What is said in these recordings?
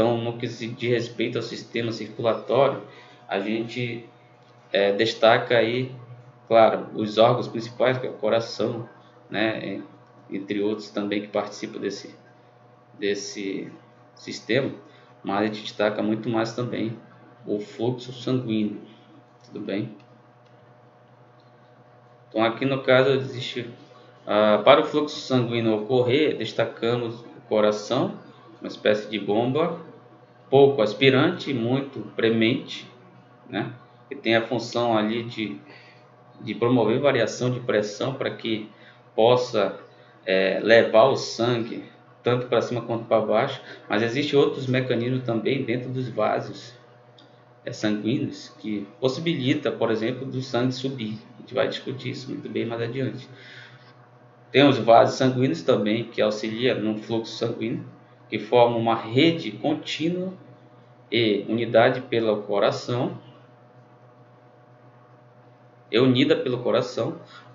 Então, no que se diz respeito ao sistema circulatório, a gente destaca aí, claro, os órgãos principais, que é o coração, né, entre outros também que participam desse sistema, mas a gente destaca muito mais também o fluxo sanguíneo, tudo bem? Então aqui no caso existe, para o fluxo sanguíneo ocorrer, destacamos o coração, uma espécie de bomba, pouco aspirante, muito premente, né? Que tem a função ali de promover variação de pressão para que possa levar o sangue tanto para cima quanto para baixo, mas existem outros mecanismos também dentro dos vasos sanguíneos que possibilita, por exemplo, do sangue subir. A gente vai discutir isso muito bem mais adiante. Tem os vasos sanguíneos também que auxiliam no fluxo sanguíneo, que formam uma rede contínua e unida pelo coração.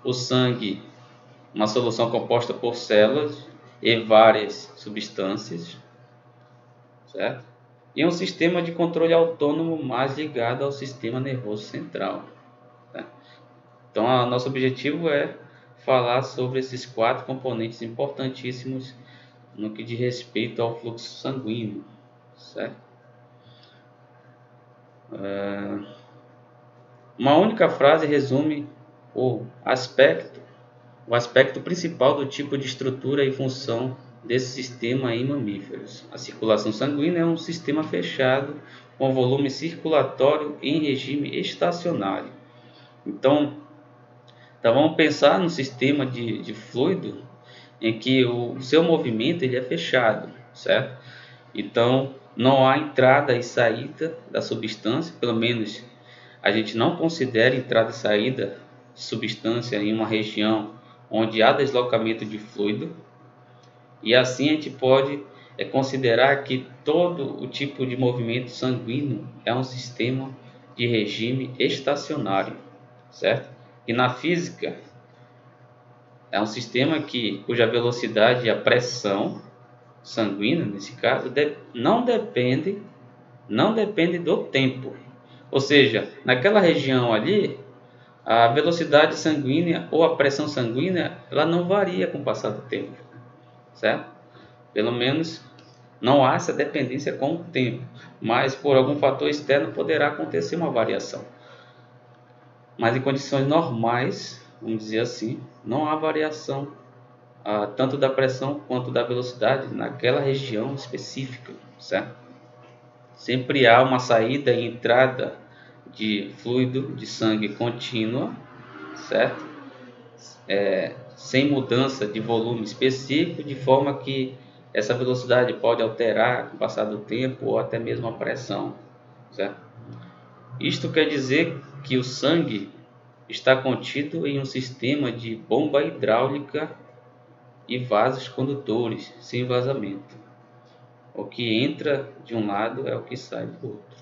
O sangue, uma solução composta por células e várias substâncias, certo? E um sistema de controle autônomo mais ligado ao sistema nervoso central. Tá? Então, nosso objetivo é falar sobre esses 4 componentes importantíssimos no que diz respeito ao fluxo sanguíneo, certo? Uma única frase resume o aspecto principal do tipo de estrutura e função desse sistema em mamíferos. A circulação sanguínea é um sistema fechado com volume circulatório em regime estacionário. Então vamos pensar no sistema de fluido em que o seu movimento ele é fechado, certo? Então não há entrada e saída da substância, pelo menos a gente não considera entrada e saída de substância em uma região onde há deslocamento de fluido, e assim a gente pode considerar que todo o tipo de movimento sanguíneo é um sistema de regime estacionário, certo? E na física é um sistema cuja velocidade e a pressão sanguínea, nesse caso, não depende do tempo. Ou seja, naquela região ali, a velocidade sanguínea ou a pressão sanguínea, ela não varia com o passar do tempo, certo? Pelo menos não há essa dependência com o tempo, mas por algum fator externo poderá acontecer uma variação. Mas em condições normais, vamos dizer assim, não há variação tanto da pressão quanto da velocidade naquela região específica, certo? Sempre há uma saída e entrada de fluido de sangue contínua, certo? Sem mudança de volume específico, de forma que essa velocidade pode alterar com o passar do tempo ou até mesmo a pressão, certo? Isto quer dizer que o sangue está contido em um sistema de bomba hidráulica e vasos condutores sem vazamento. O que entra de um lado é o que sai do outro,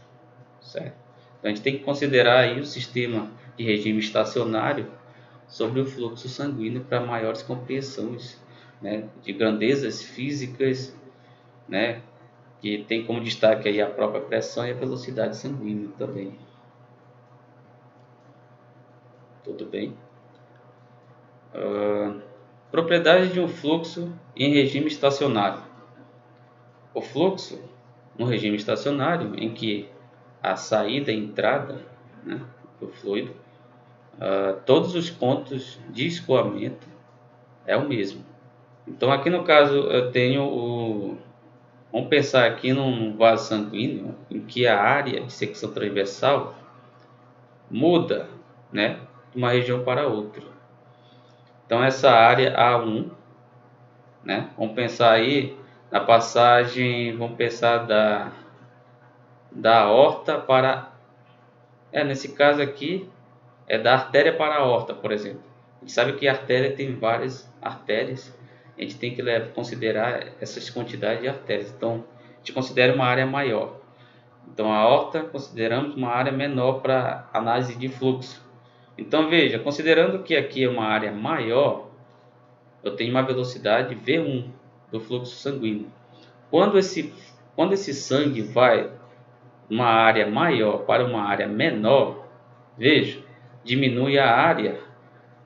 certo? Então a gente tem que considerar aí o sistema de regime estacionário sobre o fluxo sanguíneo para maiores compreensões, né, de grandezas físicas, né, que tem como destaque aí a própria pressão e a velocidade sanguínea também. Tudo bem? Propriedades de um fluxo em regime estacionário. O fluxo no regime estacionário, em que a saída e entrada, né, do fluido, todos os pontos de escoamento é o mesmo. Então aqui no caso eu tenho vamos pensar aqui num vaso sanguíneo em que a área de secção transversal muda, né, de uma região para outra. Então essa área A1, né, vamos pensar aí na passagem, vamos pensar da aorta para, nesse caso aqui é da artéria para a aorta, por exemplo. A gente sabe que a artéria tem várias artérias, a gente tem que considerar essas quantidades de artérias. Então a gente considera uma área maior. Então a aorta consideramos uma área menor para análise de fluxo. Então veja, considerando que aqui é uma área maior, eu tenho uma velocidade V1 do fluxo sanguíneo. Quando esse quando esse sangue vai de uma área maior para uma área menor, veja, diminui a área.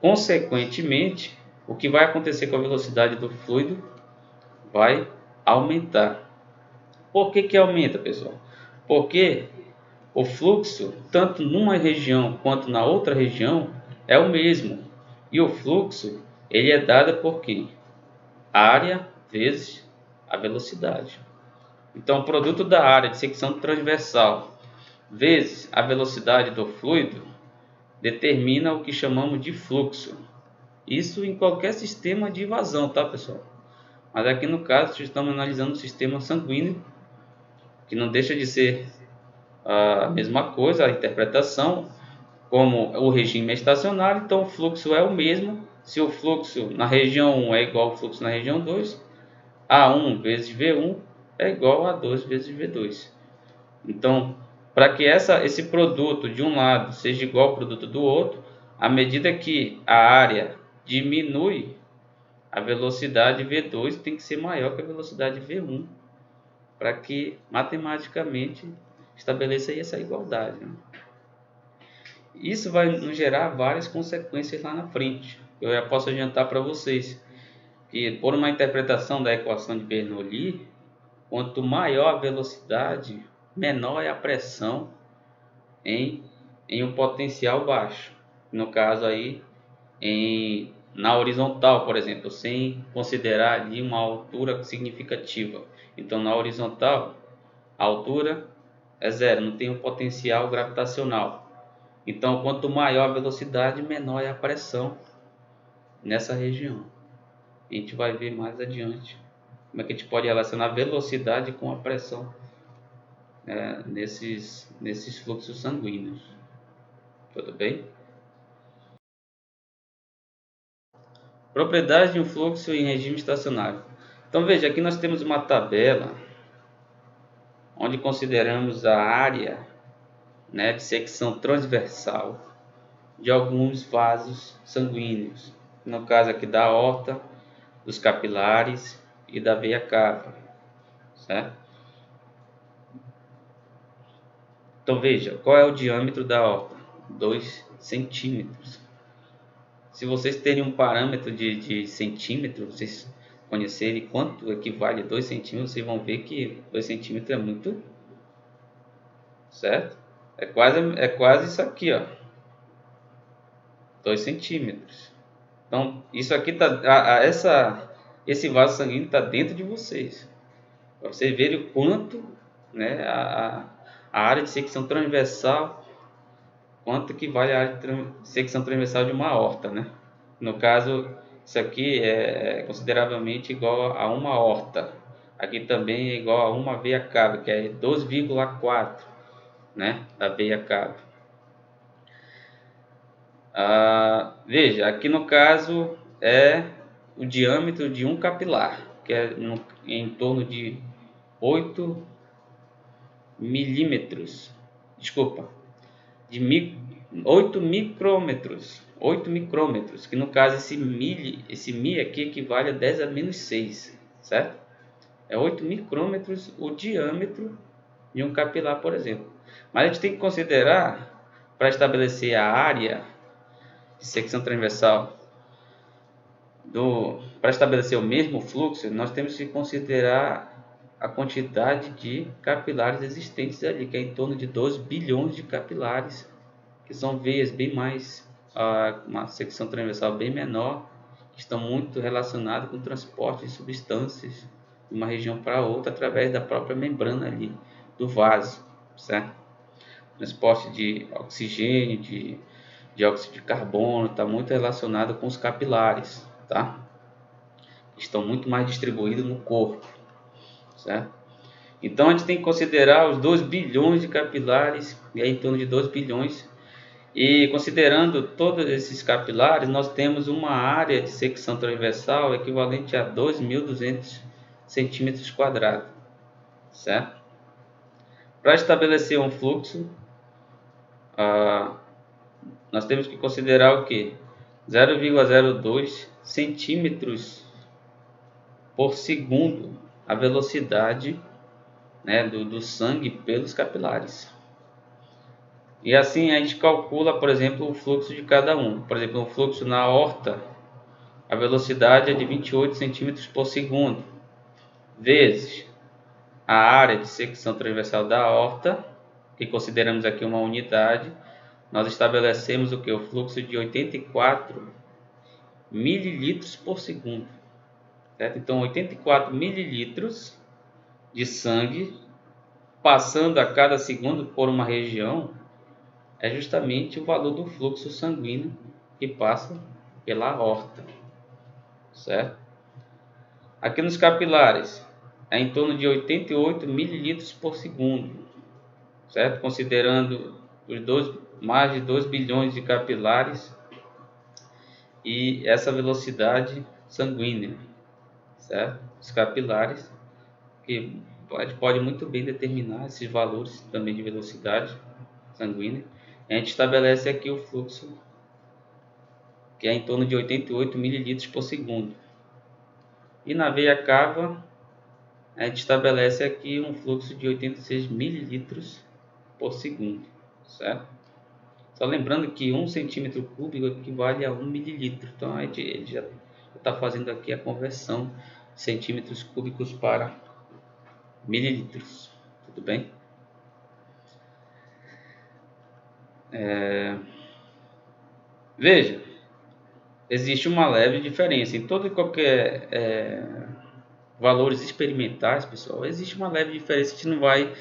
Consequentemente, o que vai acontecer com a velocidade do fluido vai aumentar. Por que aumenta, pessoal? Porque o fluxo, tanto numa região quanto na outra região, é o mesmo. E o fluxo, ele é dado por quê? Área vezes a velocidade. Então, o produto da área de secção transversal vezes a velocidade do fluido determina o que chamamos de fluxo. Isso em qualquer sistema de vazão, tá, pessoal? Mas aqui no caso, estamos analisando o sistema sanguíneo, que não deixa de ser a mesma coisa, a interpretação, como o regime é estacionário, então o fluxo é o mesmo. Se o fluxo na região 1 é igual ao fluxo na região 2, A1 vezes V1 é igual a 2 vezes V2. Então, para que esse produto de um lado seja igual ao produto do outro, à medida que a área diminui, a velocidade V2 tem que ser maior que a velocidade V1, para que matematicamente estabeleça aí essa igualdade, né? Isso vai nos gerar várias consequências lá na frente. Eu já posso adiantar para vocês que, por uma interpretação da equação de Bernoulli, quanto maior a velocidade, menor é a pressão em um potencial baixo. No caso aí, na horizontal, por exemplo, sem considerar ali uma altura significativa. Então, na horizontal, a altura é zero, não tem um potencial gravitacional. Então, quanto maior a velocidade, menor é a pressão nessa região. A gente vai ver mais adiante como é que a gente pode relacionar a velocidade com a pressão, nesses fluxos sanguíneos. Tudo bem? Propriedades de um fluxo em regime estacionário. Então veja, aqui nós temos uma tabela onde consideramos a área, né, de secção transversal de alguns vasos sanguíneos. No caso aqui da aorta, dos capilares e da veia cava, certo? Então veja, qual é o diâmetro da aorta? 2 centímetros. Se vocês terem um parâmetro de centímetro, vocês conhecerem quanto equivale a 2 centímetros, vocês vão ver que 2 centímetros é muito, certo? É quase isso aqui, ó, 2 centímetros. Então, isso aqui esse vaso sanguíneo está dentro de vocês. Para vocês verem o quanto, né, a área de secção transversal, quanto que vale a área de secção transversal de uma aorta, né? No caso, isso aqui é consideravelmente igual a uma aorta. Aqui também é igual a uma veia cava, que é 12,4, né, da veia cava. Veja, aqui no caso é o diâmetro de um capilar, que é em torno de 8 milímetros, desculpa, de 8 micrômetros, 8 micrômetros, que no caso esse mi aqui equivale a 10 a menos 6, certo? É 8 micrômetros o diâmetro de um capilar, por exemplo. Mas a gente tem que considerar, para estabelecer a área de secção transversal, para estabelecer o mesmo fluxo, nós temos que considerar a quantidade de capilares existentes ali, que é em torno de 12 bilhões de capilares, que são veias bem mais, uma secção transversal bem menor, que estão muito relacionadas com o transporte de substâncias de uma região para outra através da própria membrana ali do vaso, certo? Transporte de oxigênio, de dióxido de carbono, está muito relacionado com os capilares, tá? Estão muito mais distribuídos no corpo, certo? Então a gente tem que considerar os 2 bilhões de capilares, e aí em torno de 2 bilhões, e considerando todos esses capilares, nós temos uma área de secção transversal equivalente a 2.200 centímetros quadrados, certo? Para estabelecer um fluxo, nós temos que considerar o que? 0,02 centímetros por segundo a velocidade né, do sangue pelos capilares. E assim a gente calcula, por exemplo, o fluxo de cada um. Por exemplo, o fluxo na aorta, a velocidade é de 28 centímetros por segundo, vezes a área de secção transversal da aorta, que consideramos aqui uma unidade. Nós estabelecemos o que? O fluxo de 84 mililitros por segundo. Certo? Então, 84 mililitros de sangue passando a cada segundo por uma região é justamente o valor do fluxo sanguíneo que passa pela aorta, certo? Aqui nos capilares é em torno de 88 mililitros por segundo, certo? Considerando mais de 2 bilhões de capilares e essa velocidade sanguínea, certo? Os capilares, que pode muito bem determinar esses valores também de velocidade sanguínea. A gente estabelece aqui o fluxo, que é em torno de 88 mililitros por segundo. E na veia cava, a gente estabelece aqui um fluxo de 86 mililitros por segundo, certo? Só lembrando que 1 centímetro cúbico equivale a 1 mililitro. Então a gente já está fazendo aqui a conversão de centímetros cúbicos para mililitros. Tudo bem? Veja, existe uma leve diferença em todo e qualquer valores experimentais, pessoal. Existe uma leve diferença. A gente não vai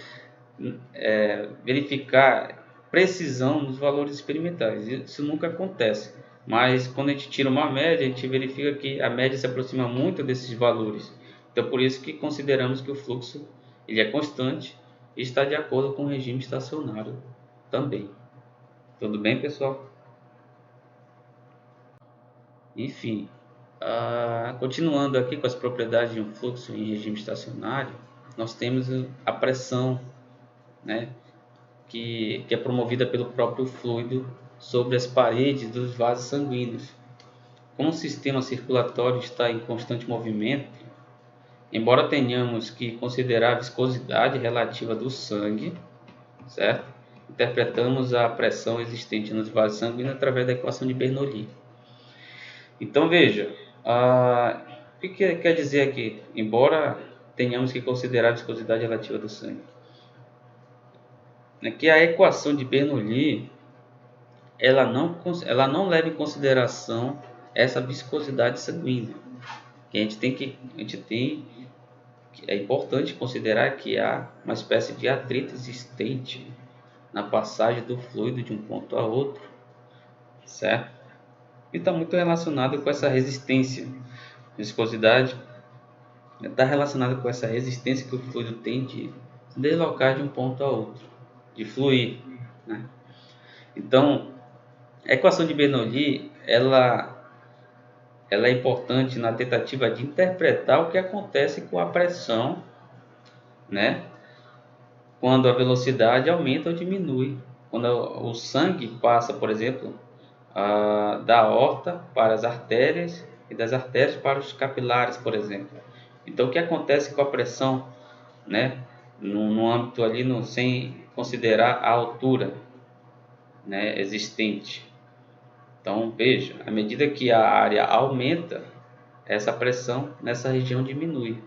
verificar precisão nos valores experimentais. Isso nunca acontece. Mas quando a gente tira uma média, a gente verifica que a média se aproxima muito desses valores. Então, por isso que consideramos que o fluxo ele é constante e está de acordo com o regime estacionário também. Tudo bem, pessoal? Enfim, continuando aqui com as propriedades de um fluxo em regime estacionário, nós temos a pressão, né, que é promovida pelo próprio fluido sobre as paredes dos vasos sanguíneos. Como o sistema circulatório está em constante movimento, embora tenhamos que considerar a viscosidade relativa do sangue, certo? Interpretamos a pressão existente nos vasos sanguíneos através da equação de Bernoulli. Então veja, o que quer dizer aqui? Embora tenhamos que considerar a viscosidade relativa do sangue, é que a equação de Bernoulli ela não leva em consideração essa viscosidade sanguínea. Que é importante considerar que há uma espécie de atrito existente na passagem do fluido de um ponto a outro, certo? E está muito relacionado com essa resistência. Viscosidade está relacionada com essa resistência que o fluido tem de se deslocar de um ponto a outro, de fluir, né? Então, a equação de Bernoulli ela é importante na tentativa de interpretar o que acontece com a pressão, né? Quando a velocidade aumenta ou diminui. Quando o sangue passa, por exemplo, da aorta para as artérias e das artérias para os capilares, por exemplo. Então, o que acontece com a pressão, né? No âmbito ali, sem considerar a altura, né, existente. Então, veja, à medida que a área aumenta, essa pressão nessa região diminui.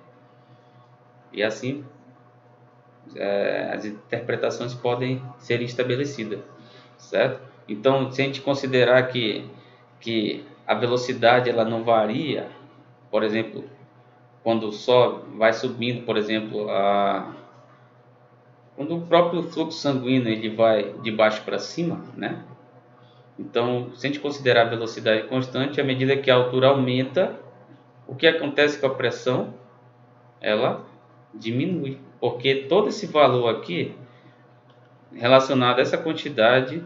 E assim, as interpretações podem ser estabelecidas, certo? Então, se a gente considerar que a velocidade ela não varia, por exemplo, quando só vai subindo, por exemplo, quando o próprio fluxo sanguíneo ele vai de baixo para cima, né? Então, se a gente considerar a velocidade constante, à medida que a altura aumenta, o que acontece com a pressão? Ela diminui, porque todo esse valor aqui, relacionado a essa quantidade,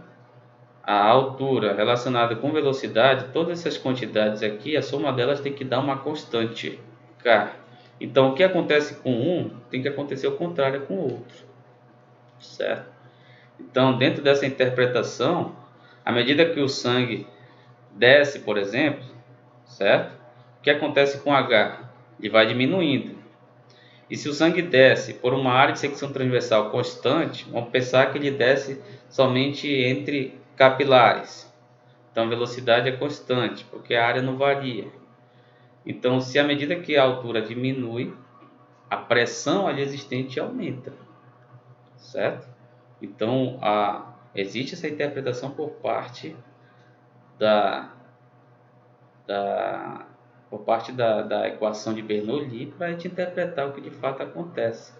a altura relacionada com velocidade, todas essas quantidades aqui, a soma delas tem que dar uma constante K. Então, o que acontece com um, tem que acontecer o contrário com o outro, certo? Então, dentro dessa interpretação, à medida que o sangue desce, por exemplo, certo? O que acontece com H? Ele vai diminuindo. E se o sangue desce por uma área de secção transversal constante, vamos pensar que ele desce somente entre capilares. Então a velocidade é constante, porque a área não varia. Então, se à medida que a altura diminui, a pressão ali existente aumenta, certo? Então, existe essa interpretação por parte da, da, da equação de Bernoulli para a gente interpretar o que de fato acontece,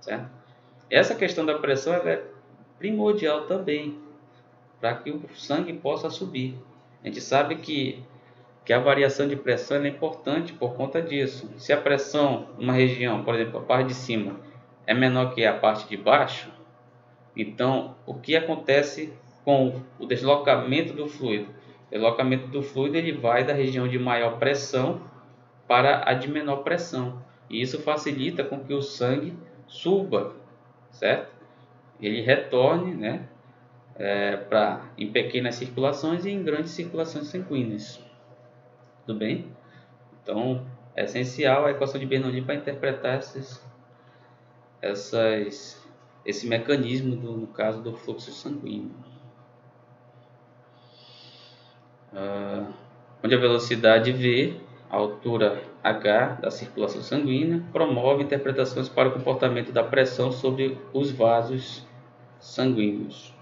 certo? Essa questão da pressão ela é primordial também para que o sangue possa subir. A gente sabe que a variação de pressão é importante por conta disso. Se a pressão numa região, por exemplo, a parte de cima, é menor que a parte de baixo, então o que acontece com o deslocamento do fluido? O deslocamento do fluido ele vai da região de maior pressão para a de menor pressão. E isso facilita com que o sangue suba, certo? Ele retorne, né, em pequenas circulações e em grandes circulações sanguíneas. Tudo bem? Então, é essencial a equação de Bernoulli para interpretar esse mecanismo, no caso do fluxo sanguíneo. Onde a velocidade v, a altura h da circulação sanguínea, promove interpretações para o comportamento da pressão sobre os vasos sanguíneos.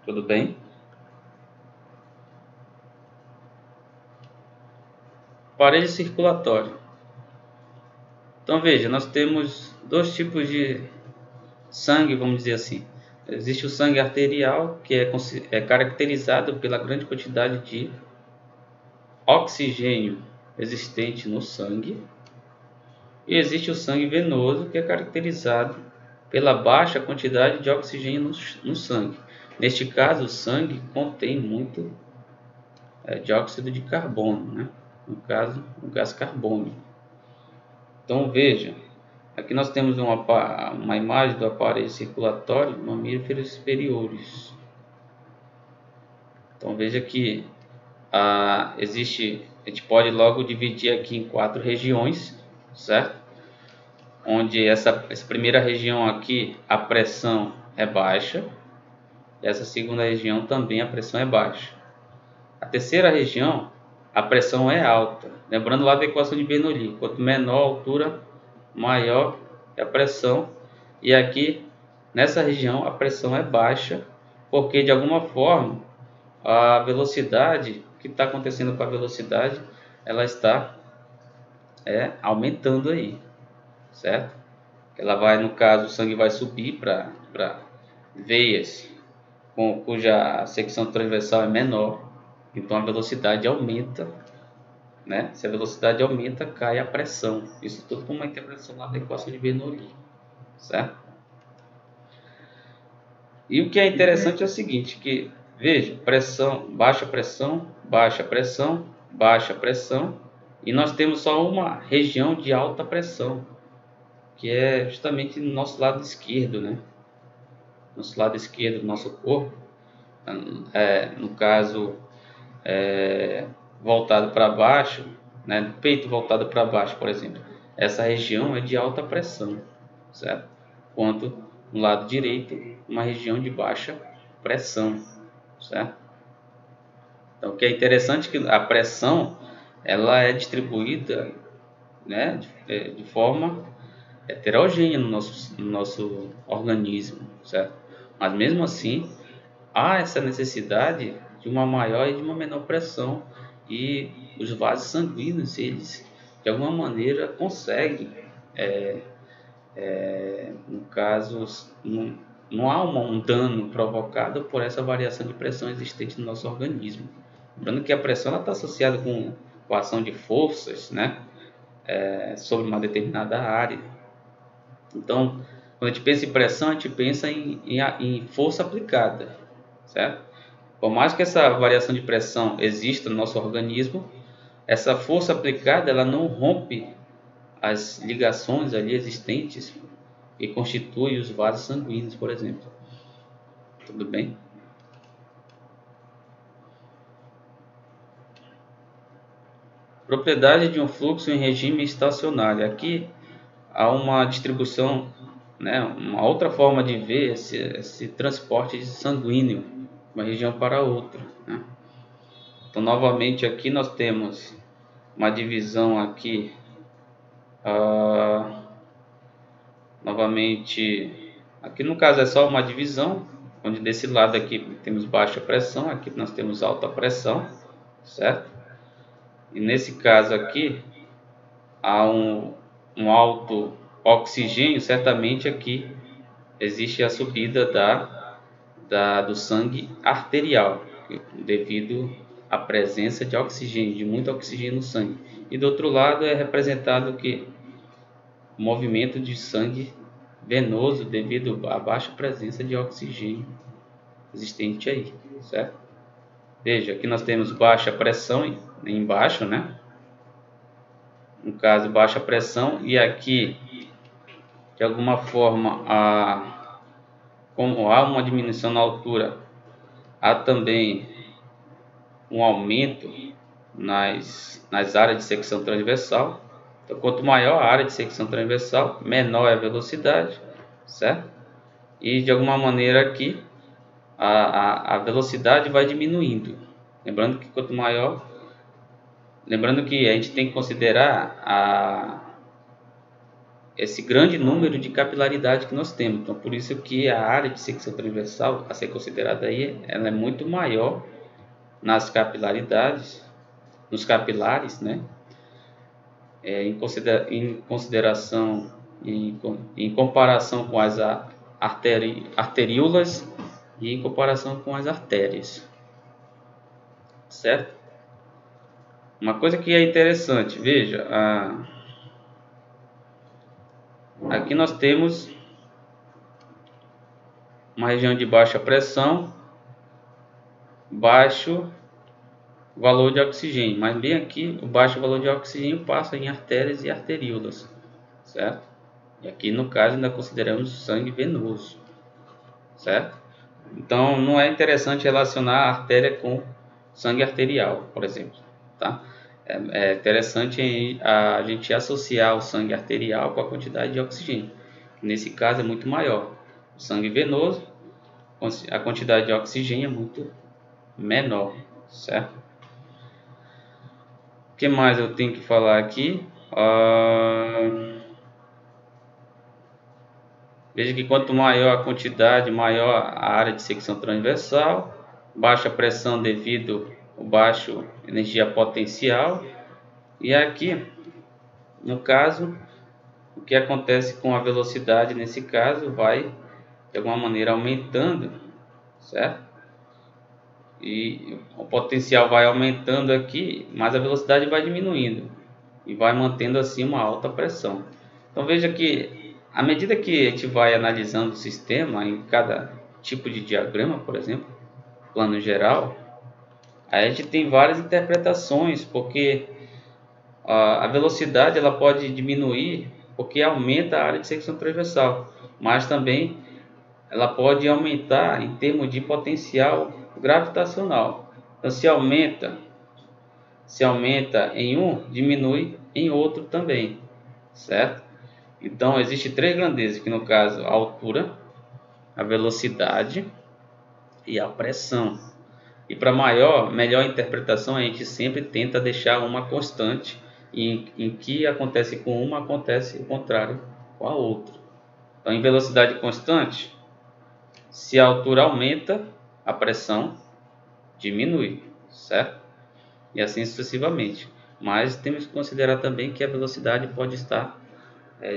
Tudo bem? Parede circulatória. Então veja, nós temos dois tipos de sangue, vamos dizer assim. Existe o sangue arterial, que é caracterizado pela grande quantidade de oxigênio existente no sangue. E existe o sangue venoso, que é caracterizado pela baixa quantidade de oxigênio no sangue. Neste caso, o sangue contém muito dióxido de carbono, né? No caso, o gás carbônico. Então veja, aqui nós temos uma imagem do aparelho circulatório mamíferos superiores. Então veja que a gente pode logo dividir aqui em 4 regiões, certo? Onde essa primeira região aqui a pressão é baixa, e essa segunda região também a pressão é baixa. A terceira região a pressão é alta, lembrando lá da equação de Bernoulli, quanto menor a altura, maior é a pressão, e aqui nessa região a pressão é baixa, porque de alguma forma a velocidade, o que está acontecendo com a velocidade, ela está aumentando aí, certo? Ela vai, no caso, o sangue vai subir para veias cuja secção transversal é menor, então a velocidade aumenta, né? Se a velocidade aumenta, cai a pressão. Isso tudo com uma interpretação lá da equação de Bernoulli, certo? E o que é interessante é o seguinte, que veja, pressão, baixa pressão, baixa pressão, baixa pressão, e nós temos só uma região de alta pressão, que é justamente no nosso lado esquerdo, né? Nosso lado esquerdo do nosso corpo, no caso voltado para baixo, né? Do peito voltado para baixo, por exemplo, essa região é de alta pressão, certo? Enquanto no lado direito, uma região de baixa pressão, certo? Então, o que é interessante é que a pressão ela é distribuída, né, de forma heterogênea no nosso organismo, certo? Mas mesmo assim, há essa necessidade de uma maior e de uma menor pressão, e os vasos sanguíneos, eles de alguma maneira conseguem, no caso, não há um dano provocado por essa variação de pressão existente no nosso organismo. Lembrando que a pressão está associada com a ação de forças, né, sobre uma determinada área. Então, quando a gente pensa em pressão, a gente pensa em força aplicada, certo? Por mais que essa variação de pressão exista no nosso organismo, essa força aplicada ela não rompe as ligações ali existentes que constituem os vasos sanguíneos, por exemplo. Tudo bem? Propriedade de um fluxo em regime estacionário. Aqui há uma distribuição, né, uma outra forma de ver esse transporte sanguíneo de uma região para outra, né? Então, novamente aqui nós temos uma divisão aqui, novamente, aqui no caso é só uma divisão, onde desse lado aqui temos baixa pressão, aqui nós temos alta pressão, certo? E nesse caso aqui há um alto oxigênio, certamente aqui existe a subida do sangue arterial, devido à presença de oxigênio, de muito oxigênio no sangue. E do outro lado é representado que o movimento de sangue venoso devido à baixa presença de oxigênio existente aí, certo? Veja, aqui nós temos baixa pressão embaixo, né? No caso, baixa pressão, e aqui, de alguma forma, como há uma diminuição na altura, há também um aumento nas áreas de secção transversal. Então, quanto maior a área de secção transversal, menor é a velocidade, certo? E de alguma maneira aqui a velocidade vai diminuindo. Lembrando que quanto maior, lembrando que a gente tem que considerar esse grande número de capilaridade que nós temos. Então, por isso que a área de secção transversal a ser considerada aí, ela é muito maior nas capilaridades, nos capilares, né? Em consideração, em comparação com as arteríolas e em comparação com as artérias, certo? Uma coisa que é interessante, veja, aqui nós temos uma região de baixa pressão, baixo valor de oxigênio, mas bem aqui o baixo valor de oxigênio passa em artérias e arteríolas, certo? E aqui no caso ainda consideramos sangue venoso, certo? Então não é interessante relacionar a artéria com sangue arterial, por exemplo, tá? É interessante a gente associar o sangue arterial com a quantidade de oxigênio. Nesse caso é muito maior. O sangue venoso, a quantidade de oxigênio é muito menor, certo? O que mais eu tenho que falar aqui? Veja que quanto maior a quantidade, maior a área de secção transversal, baixa pressão devido ao baixo energia potencial. E aqui, no caso, o que acontece com a velocidade nesse caso vai de alguma maneira aumentando, certo? E o potencial vai aumentando aqui, mas a velocidade vai diminuindo e vai mantendo assim uma alta pressão. Então veja que à medida que a gente vai analisando o sistema em cada tipo de diagrama, por exemplo, plano geral, a gente tem várias interpretações, porque a velocidade ela pode diminuir porque aumenta a área de secção transversal, mas também ela pode aumentar em termos de potencial gravitacional. Então, se aumenta em um, diminui em outro também, certo? Então, existem três grandezas, que no caso a altura, a velocidade e a pressão. E para melhor interpretação, a gente sempre tenta deixar uma constante, em que acontece com uma, acontece o contrário com a outra. Então, em velocidade constante, se a altura aumenta, a pressão diminui, certo? E assim sucessivamente. Mas temos que considerar também que a velocidade pode estar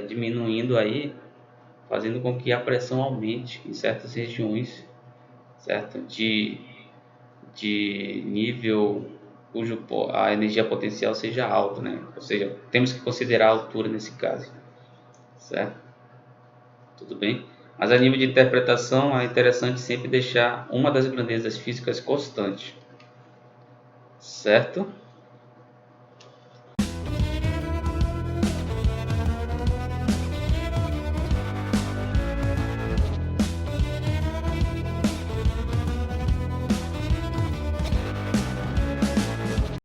diminuindo aí, fazendo com que a pressão aumente em certas regiões, certo? De nível cujo a energia potencial seja alta, né? Ou seja, temos que considerar a altura nesse caso, certo? Tudo bem? Mas a nível de interpretação é interessante sempre deixar uma das grandezas físicas constante, certo?